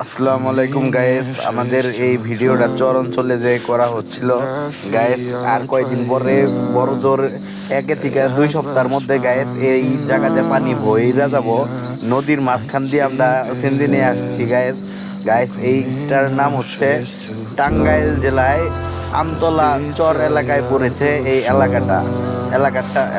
আসসালামু আলাইকুম গায়েস, আমাদের এই ভিডিওটা চর অঞ্চলে যে করা হচ্ছিল গায়েস, আর কয়েকদিন পরে বড় জোর 1 থেকে 2 সপ্তাহের মধ্যে গায়েস এই জায়গাতে পানি বইরা যাব। নদীর মাঝখান দিয়ে আমরা সিন্ধি নিয়ে আসছি গায়েস। গায়েস এইটার নাম হচ্ছে টাঙ্গাইল জেলায় আমতলা চর এলাকায় পড়েছে এই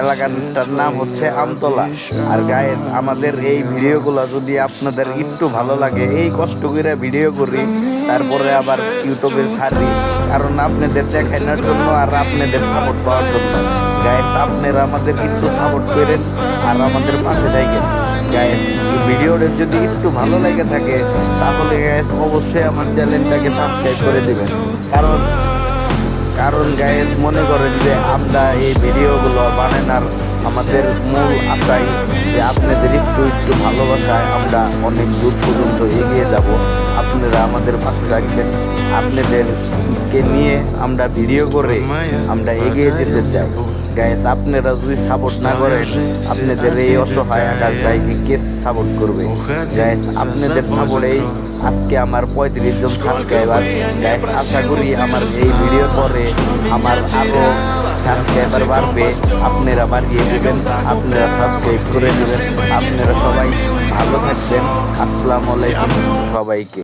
এলাকাটার নাম হচ্ছে আমতলা। আর গায়েস আমাদের এই ভিডিওগুলো যদি আপনাদের একটু ভালো লাগে, এই কষ্ট করে ভিডিও করি তারপরে আবার ইউটিউবে ছাড়ি, কারণ আপনাদের দেখানোর জন্য আর আপনাদের সাপোর্ট পাওয়ার জন্য। গায়েস আপনারা আমাদের একটু সাপোর্ট করেন আর আমাদের পাশে থাকেন। গায়েস ভিডিওটা যদি একটু ভালো লেগে থাকে তাহলে গায়েস অবশ্যই আমার চ্যানেলটাকে সাবস্ক্রাইব করে দেবেন। কারণ গায়েস মনে করেন যে আমরা এই ভিডিওগুলো বানানোর আমাদের মূল আশাই যে আপনাদের একটু ভালোবাসায় আমরা অনেক দূর পর্যন্ত এগিয়ে যাব। আপনারা আমাদের পাশে রাখবেন, আপনাদেরকে নিয়ে আমরা ভিডিও করে আমরা এগিয়ে যেতে চাই। গায়েস আপনারা যদি সাপোর্ট না করেন, আপনাদের এই অসহায় আকাশ ভাইকে কে সাপোর্ট করবে? গায়েস আপনাদের সাপোর্টেই আজকে আমার 35 জন সাবস্ক্রাইবার। গায়েস আশা করি আমার এই ভিডিও পরে আমার আরও সাবস্ক্রাইবার বাড়বে। আপনারা বাড়িয়ে দেবেন, আপনারা সাবস্ক্রাইব করে দেবেন। আপনারা সবাই ভালো থাকবেন। আসসালামু আলাইকুম সবাইকে।